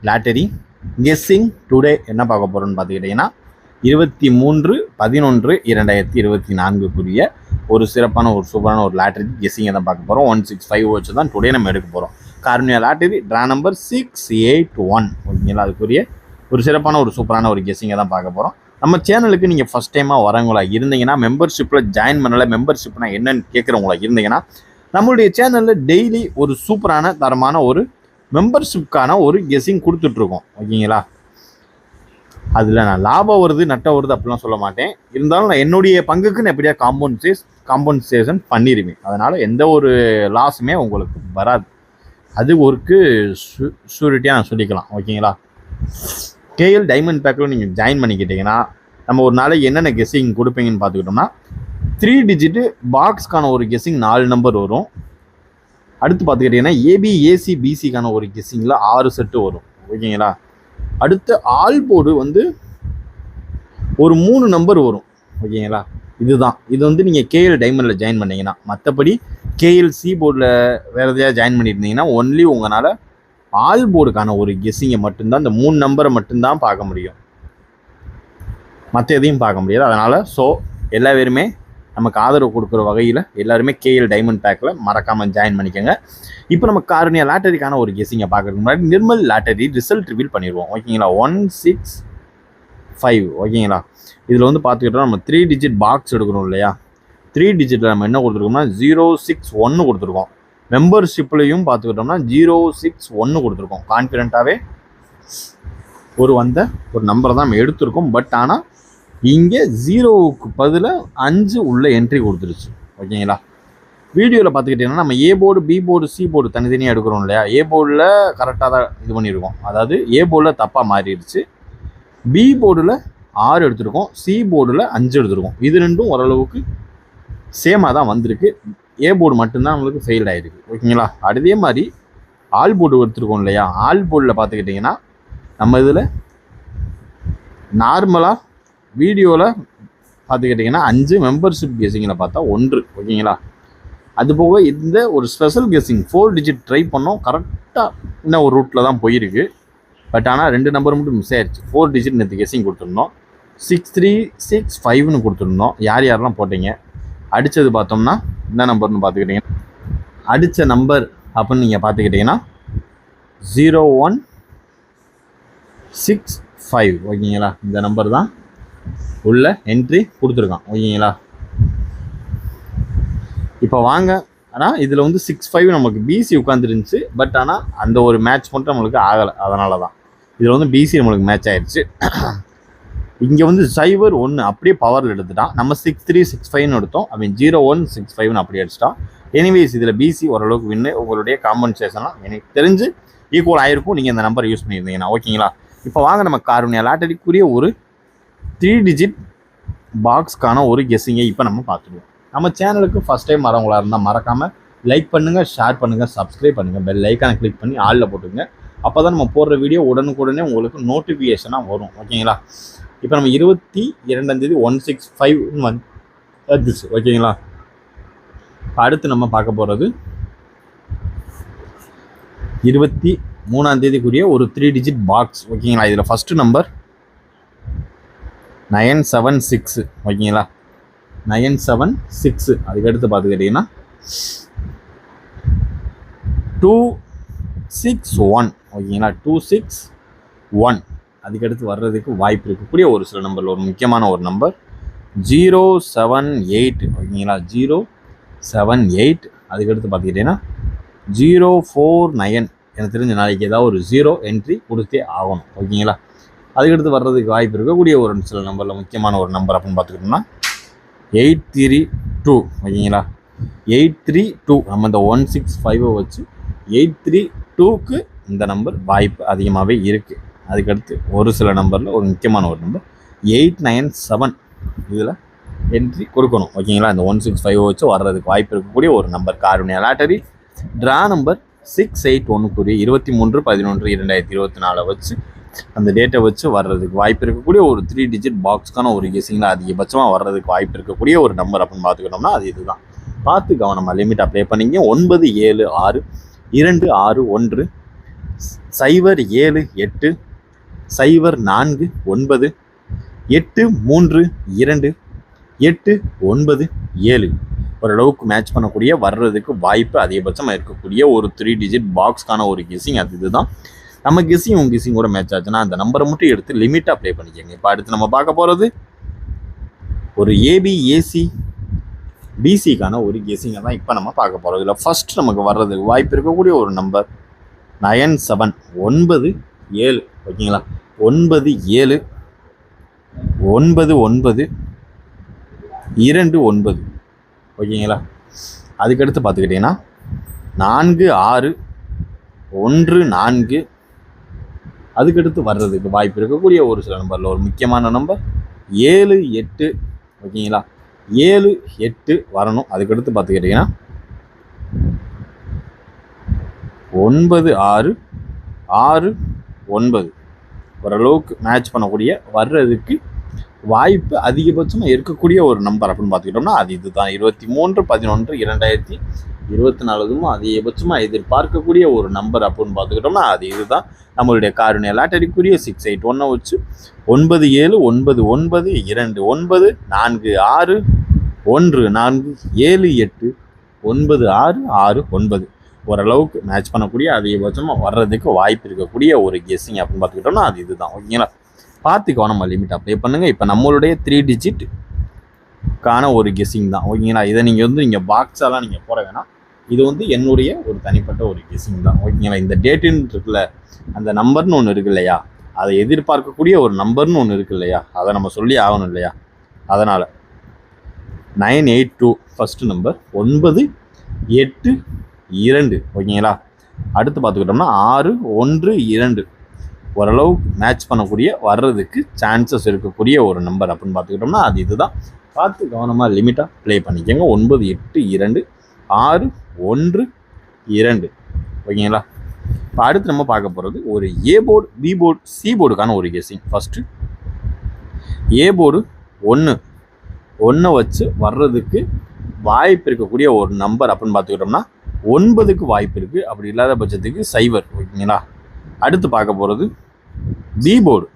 Lottery guessing today என்ன பார்க்க போகிறோன்னு பார்த்துக்கிட்டிங்கன்னா 23/11/2024 ஒரு சிறப்பான ஒரு சூப்பரான ஒரு லாட்டரி கெஸ்ஸிங்கை தான் பார்க்க போகிறோம். 165 வச்சு தான் டுடே நம்ம எடுக்க போகிறோம். கார்னியா லாட்டரி ட்ரா நம்பர் 681 ஓகேங்களா. அதுக்குரிய ஒரு சிறப்பான ஒரு சூப்பரான ஒரு கெஸ்ஸிங்கை தான் பார்க்க போகிறோம். நம்ம சேனலுக்கு நீங்கள் ஃபஸ்ட் டைமாக வரவங்களா இருந்தீங்கன்னா, மெம்பர்ஷிப்பில் ஜாயின் பண்ணலை, மெம்பர்ஷிப்னா என்னன்னு கேட்குறவங்களா இருந்தீங்கன்னா, நம்மளுடைய சேனலில் டெய்லி ஒரு சூப்பரான தரமான ஒரு மெம்பர்ஷிப்கான ஒரு கெஸ்ஸிங் கொடுத்துட்ருக்கோம் ஓகேங்களா. அதில் நான் லாபம் வருது நட்டம் வருது அப்படிலாம் சொல்ல மாட்டேன். இருந்தாலும் நான் என்னுடைய பங்குக்கு நான் எப்படியா காம்பன்சேஷன் பண்ணிடுவேன். அதனால் எந்த ஒரு லாஸுமே உங்களுக்கு வராது. அது ஒருக்கு ஷூரிட்டியாக நான் சொல்லிக்கலாம் ஓகேங்களா. கேஎல் டைமண்ட் பேக்கில் நீங்கள் ஜாயின் பண்ணிக்கிட்டீங்கன்னா, நம்ம ஒரு நாளைக்கு என்னென்ன கெஸ்ஸிங் கொடுப்பீங்கன்னு பார்த்துக்கிட்டோம்னா, 3 டிஜிட்டு பாக்ஸ்க்கான ஒரு கெஸ்ஸிங் 4 நம்பர் வரும். அடுத்து பார்த்துக்கிட்டிங்கன்னா ஏபி ஏசி பிசிக்கான ஒரு கெஸ்ஸிங்கில் 6 செட்டு வரும் ஓகேங்களா. அடுத்து ஆல் போர்டு ஒரு 3 நம்பர் வரும் ஓகேங்களா. இது நீங்கள் கேஎல் டைமண்டில் ஜாயின் பண்ணிங்கன்னா, மற்றபடி கேஎல்சி போர்டில் வேறு எதையாவது ஜாயின் பண்ணியிருந்தீங்கன்னா ஒன்லி உங்களால் ஆல் போர்டுக்கான ஒரு கெஸ்ஸிங்கை மட்டும்தான், இந்த 3 நம்பரை மட்டும்தான் பார்க்க முடியும், மற்ற எதையும் பார்க்க முடியாது. அதனால் எல்லா பேருமே நமக்கு ஆதரவு கொடுக்குற வகையில் எல்லாருமே கேஎல் டைமண்ட் பேக்கில் மறக்காமல் ஜாயின் பண்ணிக்கோங்க. இப்போ நம்ம கார்னியா லாட்டரிக்கான ஒரு கெஸ்ஸிங்கை பார்க்குறதுக்கு முன்னாடி நிர்மல் லாட்டரி ரிசல்ட் ரிவீல் பண்ணிடுவோம் ஓகேங்களா. 165 ஓகேங்களா. இதில் பார்த்துக்கிட்டோம் நம்ம 3 டிஜிட் பாக்ஸ் எடுக்கணும் இல்லையா. 3 டிஜிட்டில் நம்ம என்ன கொடுத்துருக்கோம்னா 061 கொடுத்துருக்கோம். மெம்பர்ஷிப்லையும் பார்த்துக்கிட்டோம்னா 061 கொடுத்துருக்கோம். கான்ஃபிடென்ட்டாகவே ஒரு நம்பரை தான் நம்ம எடுத்திருக்கோம். பட் ஆனால் இங்கே 0க்கு பதிலாக 5 உள்ள என்ட்ரி கொடுத்துருச்சு ஓகேங்களா. வீடியோவில் பார்த்துக்கிட்டிங்கன்னா நம்ம A board B board C board தனித்தனியாக எடுக்கிறோம் இல்லையா. ஏ போர்டில் கரெக்டாக தான் இது பண்ணியிருக்கோம், அதாவது ஏ போர்டில் தப்பாக மாறிடுச்சு. பி போர்டில் 6 எடுத்திருக்கோம், சி போர்டில் 5 எடுத்திருக்கோம். இது ரெண்டும் ஓரளவுக்கு சேமாக தான் வந்திருக்கு. ஏ போர்டு மட்டும்தான் நம்மளுக்கு ஃபெயில் ஆகிருக்கு ஓகேங்களா. அதே மாதிரி ஆல் போர்டு எடுத்துருக்கோம் இல்லையா. ஆல் போர்டில் பார்த்துக்கிட்டிங்கன்னா நம்ம இதில் நார்மலாக வீடியோவில் பார்த்துக்கிட்டிங்கன்னா 5, மெம்பர்ஷிப் கெஸ்ஸிங்கில் பார்த்தா 1 ஓகேங்களா. அது போக இந்த ஒரு ஸ்பெஷல் கெஸ்ஸிங் 4 டிஜிட் ட்ரை பண்ணோம், கரெக்டாக இன்னும் ஒரு ரூட்டில் தான் போயிருக்கு. பட் ஆனால் 2 நம்பர் மட்டும் மிஸ் ஆயிடுச்சு. 4 டிஜிட் நேற்று கெஸ்ஸிங் கொடுத்துருந்தோம், 6365 கொடுத்துருந்தோம். யாரெல்லாம் போட்டீங்க, அடித்தது பார்த்தோம்னா என்ன நம்பர்னு பார்த்துக்கிட்டிங்கன்னா, அடித்த நம்பர் அப்படின்னு நீங்கள் பார்த்துக்கிட்டிங்கன்னா 0165 ஓகேங்களா. இந்த நம்பர் தான் உள்ள என்ட்ரி கொடுத்துருக்கான் ஓகேங்களா. இப்போ வாங்க, ஆனால் இதில் 65 நமக்கு பிசி உட்காந்துருந்துச்சு. பட் ஆனால் அந்த ஒரு மேட்ச் மட்டும் நம்மளுக்கு ஆகலை. அதனால தான் இதில் பிசி நம்மளுக்கு மேட்ச் ஆகிடுச்சு. இங்கே 01 அப்படியே பவரில் எடுத்துட்டான். நம்ம 6365 எடுத்தோம், அவன் 0165 அப்படியே அடிச்சிட்டான். எனிவேஸ் இதில் பிசி ஓரளவுக்கு வின்னு. உங்களுடைய காம்பன்சேஷன்லாம் எனக்கு தெரிஞ்சு ஈக்குவல் ஆகிருக்கும் நீங்கள் இந்த நம்பர் யூஸ் பண்ணியிருந்தீங்கன்னா ஓகேங்களா. இப்போ வாங்க நம்ம கார்னியா லாட்டரிக்குரிய ஒரு 3 டிஜிட் பாக்ஸ்க்கான ஒரு கெஸ்ஸிங்கை இப்போ நம்ம பார்த்துடுவோம். நம்ம சேனலுக்கு ஃபஸ்ட் டைம் வரவங்களா இருந்தால் மறக்காமல் லைக் பண்ணுங்கள், ஷேர் பண்ணுங்கள், சப்ஸ்கிரைப் பண்ணுங்கள், பெல் ஐக்கானை கிளிக் பண்ணி ஆளில் போட்டுங்க. அப்போ தான் நம்ம போடுற வீடியோ உடனுக்குடனே உங்களுக்கு நோட்டிஃபிகேஷனாக வரும் ஓகேங்களா. இப்போ நம்ம 22 165 வந்துச்சு ஓகேங்களா. அடுத்து நம்ம பார்க்க போகிறது 23 ஒரு 3 டிஜிட் பாக்ஸ் ஓகேங்களா. இதில் ஃபஸ்ட்டு நம்பர் 976 ஓகேங்களா. 976 அதுக்கடுத்து பார்த்துக்கிட்டிங்கன்னா 261 ஓகேங்களா. 261 அதுக்கடுத்து வர்றதுக்கு வாய்ப்பு இருக்கக்கூடிய ஒரு சில நம்பரில் ஒரு முக்கியமான ஒரு நம்பர் 078 ஓகேங்களா. 078 அதுக்கடுத்து பார்த்துக்கிட்டிங்கன்னா 049. எனக்கு தெரிஞ்ச நாளைக்கு ஏதாவது ஒரு 0 என்ட்ரி கொடுத்தே ஆகணும் ஓகேங்களா. அதுக்கடுத்து வர்றதுக்கு வாய்ப்பு இருக்கக்கூடிய ஒரு சில நம்பரில் முக்கியமான ஒரு நம்பர் அப்படின்னு பார்த்துக்கிட்டோம்னா 832 ஓகேங்களா. 832 நம்ம இந்த 165 வச்சு 832க்கு இந்த நம்பர் வாய்ப்பு அதிகமாகவே இருக்குது. அதுக்கடுத்து ஒரு சில நம்பரில் ஒரு முக்கியமான ஒரு நம்பர் 897 இதில் என்ட்ரி கொடுக்கணும் ஓகேங்களா. இந்த 165 வச்சு வர்றதுக்கு வாய்ப்பு இருக்கக்கூடிய ஒரு number cornea lottery draw number 681 23/11/2024 வச்சு அந்த டேட்டை வச்சு வர்றதுக்கு வாய்ப்பு இருக்கக்கூடிய ஒரு 3 டிஜிட் பாக்ஸ்க்கான ஒரு கெஸ்ஸிங்கில் அதிகபட்சமாக வர்றதுக்கு வாய்ப்பு இருக்கக்கூடிய ஒரு நம்பர் அப்படின்னு பார்த்துக்கிட்டோம்னா அது இதுதான். பார்த்து கவனமாக லிமிட் அப்ளை பண்ணிங்க. 976 261 078 049 832 897 ஓரளவுக்கு மேட்ச் பண்ணக்கூடிய வர்றதுக்கு வாய்ப்பு அதிகபட்சமாக இருக்கக்கூடிய ஒரு 3 டிஜிட் பாக்ஸ்க்கான ஒரு கெஸிங் அது இதுதான். நம்ம கெஸிங் உங்கள் கெஸிங் கூட மேட்ச் ஆச்சுன்னா அந்த நம்பரை மட்டும் எடுத்து லிமிட்டாக ப்ளே பண்ணிக்கோங்க. இப்போ அடுத்து நம்ம பார்க்க போகிறது ஒரு ஏபிஏசி பிசிக்கான ஒரு கெஸிங்கை தான் இப்போ நம்ம பார்க்க போகிறோம். இதில் ஃபர்ஸ்ட் நமக்கு வர்றதுக்கு வாய்ப்பு இருக்கக்கூடிய ஒரு நம்பர் 97 97 ஓகேங்களா. 97 99 29 ஓகேங்களா. அதுக்கடுத்து பார்த்துக்கிட்டிங்கன்னா 46 14 அதுக்கடுத்து வர்றதுக்கு வாய்ப்பு இருக்கக்கூடிய ஒரு சில நம்பரில் ஒரு முக்கியமான நம்பர் 78 ஓகேங்களா. 78 வரணும். அதுக்கடுத்து பார்த்துக்கிட்டிங்கன்னா 96 69 ஓரளவுக்கு மேட்ச் பண்ணக்கூடிய வர்றதுக்கு வாய்ப்பு அதிகபட்சமாக இருக்கக்கூடிய ஒரு நம்பர் அப்படின்னு பார்த்துக்கிட்டோம்னா அது இதுதான். 23/11/2024 அதிகபட்சமாக எதிர்பார்க்கக்கூடிய ஒரு நம்பர் அப்படின்னு பார்த்துக்கிட்டோம்னா அது இதுதான். நம்மளுடைய காருண்ய லாட்டரிக்குரிய 681 வச்சு 97 ஓரளவுக்கு மேட்ச் பண்ணக்கூடிய அதிகபட்சமாக வர்றதுக்கு வாய்ப்பு இருக்கக்கூடிய ஒரு கெஸ்ஸிங் அப்படின்னு பார்த்துக்கிட்டோம்னா அது இதுதான். ஓகேங்களா. பார்த்துக்கோ நம்ம லிமிட் அப்ளை பண்ணுங்கள். இப்போ நம்மளுடைய 3 டிஜிட்டுக்கான ஒரு கெஸ்ஸிங் தான். ஓகேங்களா. இதை நீங்கள் இங்கே பாக்ஸெல்லாம் நீங்கள் போட வேணாம். இது என்னுடைய ஒரு தனிப்பட்ட ஒரு கெஸ்ஸிங் தான். ஓகேங்களா. இந்த டேட்டுன்னு இருக்குல்ல, அந்த நம்பர்னு ஒன்று இருக்கு இல்லையா, அதை எதிர்பார்க்கக்கூடிய ஒரு நம்பர்னு ஒன்று இருக்கு இல்லையா, அதை நம்ம சொல்லி ஆகணும் இல்லையா. அதனால் 982 ஃபஸ்ட்டு நம்பர் 982 ஓகேங்களா. அடுத்து பார்த்துக்கிட்டோம்னா 612 ஓரளவுக்கு மேட்ச் பண்ணக்கூடிய வர்றதுக்கு சான்சஸ் இருக்கக்கூடிய ஒரு நம்பர் அப்படின்னு பார்த்துக்கிட்டோம்னா அது இதுதான். பார்த்து கவனமாக லிமிட்டாக ப்ளே பண்ணிக்கோங்க. 982 612 ஓகேங்களா. இப்போ அடுத்து நம்ம பார்க்க போகிறது ஒரு A board B board C போர்டுக்கான ஒரு கெஸ்ஸிங். ஃபஸ்ட்டு ஏ போர்டு 1 வச்சு வர்றதுக்கு வாய்ப்பு இருக்கக்கூடிய ஒரு நம்பர் அப்படின்னு பார்த்துக்கிட்டோம்னா 9க்கு வாய்ப்பு இருக்குது. அப்படி இல்லாத பட்சத்துக்கு 0 ஓகேங்களா. அடுத்து பார்க்க போகிறது பி போர்டு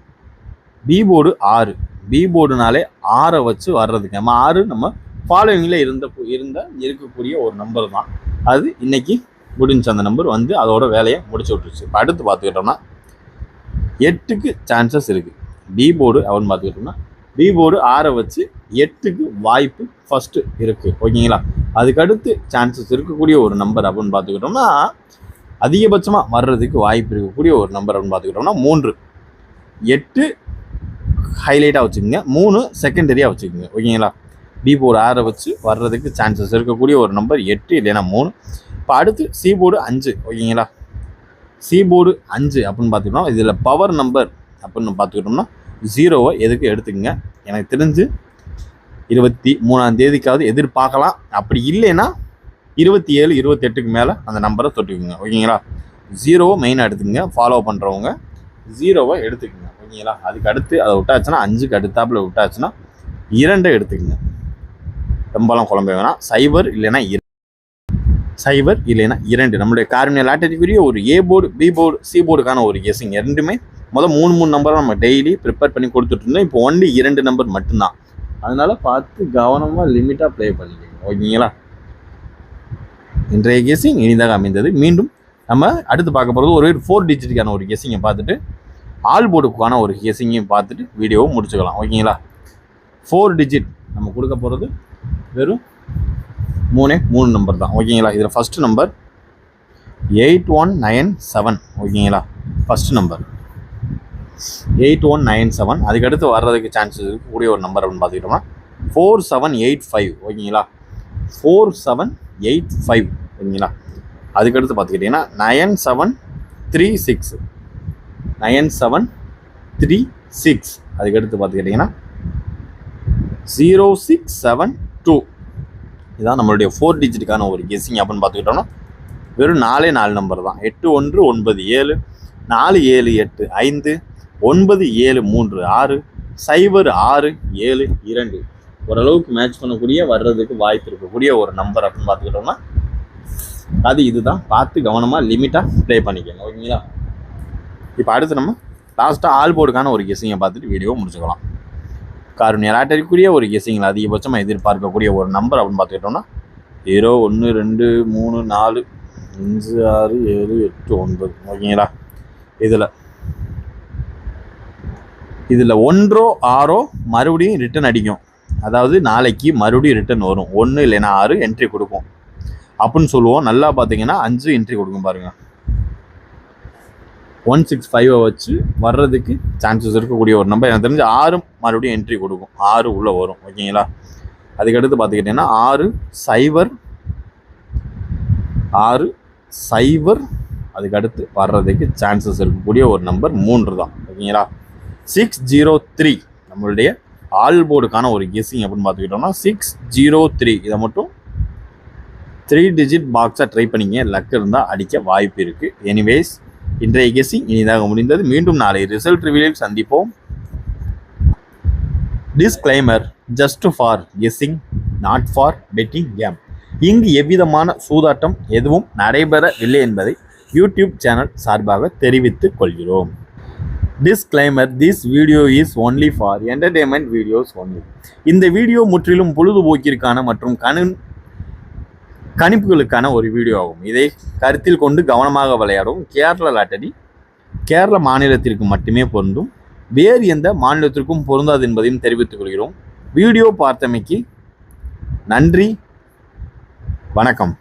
6 பி போர்டுனாலே 6 வச்சு வர்றதுக்கு நம்ம 6 நம்ம ஃபாலோவிங்கில் இருக்கக்கூடிய ஒரு நம்பர் தான். அது இன்னைக்கு முடிஞ்ச அந்த நம்பர் அதோட வேலையை முடிச்சு விட்டுருச்சு. இப்போ அடுத்து பார்த்துக்கிட்டோம்னா 8க்கு சான்சஸ் இருக்குது. பி போர்டு அவன்னு பார்த்துக்கிட்டோம்னா பி போர்டு 6 வச்சு 8க்கு வாய்ப்பு ஃபஸ்ட்டு இருக்குது. ஓகேங்களா. அதுக்கடுத்து சான்சஸ் இருக்கக்கூடிய ஒரு நம்பர் அப்படின்னு பார்த்துக்கிட்டோம்னா அதிகபட்சமாக வர்றதுக்கு வாய்ப்பு இருக்கக்கூடிய ஒரு நம்பர் அப்படின்னு பார்த்துக்கிட்டோம்னா 3 8 ஹைலைட்டாக வச்சுக்கோங்க, 3 செகண்டரியாக வச்சுக்கோங்க. ஓகேங்களா. பி போர்டு 6 வச்சு வர்றதுக்கு சான்சஸ் இருக்கக்கூடிய ஒரு நம்பர் 8 இல்லைன்னா 3. இப்போ அடுத்து சி போர்டு 5 ஓகேங்களா. சி போர்டு 5 அப்படின்னு பார்த்துக்கிட்டோம்னா இதில் பவர் நம்பர் அப்படின்னு பார்த்துக்கிட்டோம்னா 0வை எதுக்கு எடுத்துக்கங்க. எனக்கு தெரிஞ்சு 23ஆம் தேதிக்காவது எதிர்பார்க்கலாம். அப்படி இல்லைன்னா 27 28க்கு மேலே அந்த நம்பரை தொட்டுக்குங்க. ஓகேங்களா. 0வை மெயினாக எடுத்துக்கங்க. ஃபாலோ பண்ணுறவங்க 0வை எடுத்துக்கங்க. ஓகேங்களா. அதுக்கு அடுத்து அதை விட்டாச்சுன்னா 5க்கு அடுத்தாப்பில் விட்டாச்சுன்னா 2 எடுத்துக்கங்க. ரொம்பலாம் குழம்ப வேணாம். 0 இல்லைன்னா 2 நம்மளுடைய காருண்ய லாட்டரிக்குரிய ஒரு A board B board C போர்டுக்கான ஒரு கெஸ்ஸிங். ரெண்டுமே 3 நம்பராக நம்ம டெய்லி ப்ரிப்பேர் பண்ணி கொடுத்துட்டு இருந்தோம். இப்போ ஒன்லி 2 நம்பர் மட்டும்தான். அதனால பார்த்து கவனமாக லிமிட்டாக ப்ளே பண்ணிக்கோங்க. ஓகேங்களா. இன்றைய கெஸ்ஸிங் இனிதாக அமைந்தது. மீண்டும் நம்ம அடுத்து பார்க்க போகிறது ஒரு 4 டிஜிட்டுக்கான ஒரு கெஸ்ஸிங்கை பார்த்துட்டு ஆல் போர்டுக்கான ஒரு கெஸ்ஸிங்கையும் பார்த்துட்டு வீடியோவை முடிச்சுக்கலாம். ஓகேங்களா. 4 டிஜிட் நம்ம கொடுக்க போகிறது வெறும் 3 நம்பர் தான். ஓகேங்களா. இதில் ஃபஸ்ட்டு நம்பர் 8197 ஓகேங்களா. First number 8197. அதுக்கடுத்து வர்றதுக்கு சான்சஸ் இருக்கக்கூடிய ஒரு நம்பர் அப்படின்னு பார்த்துக்கிட்டோம்னா 4785 ஓகேங்களா. 4785 ஓகேங்களா. அதுக்கடுத்து பார்த்துக்கிட்டிங்கன்னா 9736 அதுக்கடுத்து பார்த்துக்கிட்டிங்கன்னா 0672. இதுதான் நம்மளுடைய 4 டிஜிட்டுக்கான ஒரு கெஸ்ஸிங் அப்படின்னு பார்த்துக்கிட்டோம்னா வெறும் 4 நம்பர் தான். 8197 4785 9736 0672 ஓரளவுக்கு மேட்ச் பண்ணக்கூடிய வர்றதுக்கு வாய்ப்பு இருக்கக்கூடிய ஒரு நம்பர் அப்படின்னு பார்த்துக்கிட்டோம்னா அது இதுதான். பார்த்து கவனமாக லிமிட்டாக ப்ளே பண்ணிக்கோங்க. ஓகேங்களா. இப்போ அடுத்து நம்ம லாஸ்ட்டாக ஆல் போர்டுக்கான ஒரு கெஸ்ஸிங்கை பார்த்துட்டு வீடியோ முடிச்சுக்கலாம். காருண்யா லாட்டரிக்குரிய ஒரு கெஸ்ஸிங்கில் அதிகபட்சமாக எதிர்பார்க்கக்கூடிய ஒரு நம்பர் அப்படின்னு பார்த்துக்கிட்டோம்னா 0 1 2 3 4 5 6 7 8 9 ஓகேங்களா. இதில் 1 6 மறுபடியும் ரிட்டன் அடிக்கும். அதாவது நாளைக்கு மறுபடியும் ரிட்டன் வரும். 1 இல்லைன்னா 6 என்ட்ரி கொடுக்கும் அப்படின்னு சொல்லுவோம். நல்லா பார்த்தீங்கன்னா 5 என்ட்ரி கொடுக்கும் பாருங்கள். 165 வச்சு வர்றதுக்கு சான்சஸ் இருக்கக்கூடிய ஒரு நம்பர். எனக்கு தெரிஞ்சு 6 மறுபடியும் என்ட்ரி கொடுக்கும். 6 உள்ளே வரும் ஓகேங்களா. அதுக்கடுத்து பார்த்துக்கிட்டிங்கன்னா 6 0 அதுக்கடுத்து வர்றதுக்கு சான்சஸ் இருக்கக்கூடிய ஒரு நம்பர் 3 தான் ஓகேங்களா. 603 நம்மளுடைய ஆல் போர்டுக்கான ஒரு கெஸ்ஸிங் அப்படின்னு பார்த்துக்கிட்டோம்னா 603 இதை மட்டும் 3 டிஜிட் பாக்ஸாக ட்ரை பண்ணிங்க. லக் இருந்தால் அடிக்க வாய்ப்பு இருக்குது. எனிவேஸ் இன்றைய கெஸ்ஸிங் இனிதாக முடிந்தது. மீண்டும் நாளை ரிசல்ட் ரிவீலில் சந்திப்போம். Disclaimer, just for guessing, not for betting game. இங்கு எவ்விதமான சூதாட்டம் எதுவும் நடைபெறவில்லை என்பதை யூடியூப் சேனல் சார்பாக தெரிவித்துக் கொள்கிறோம். Disclaimer, this video is only for entertainment videos only. இந்த வீடியோ முற்றிலும் பொழுதுபோக்கிற்கான மற்றும் கணிப்புகளுக்கான ஒரு வீடியோ ஆகும். இதை கருத்தில் கொண்டு கவனமாக விளையாடும். கேரளா லாட்டரி கேரள மாநிலத்திற்கு மட்டுமே பொருந்தும். வேறு எந்த மாநிலத்திற்கும் பொருந்தாது என்பதையும் தெரிவித்துக் கொள்கிறோம். வீடியோ பார்த்தமைக்கு நன்றி, வணக்கம்.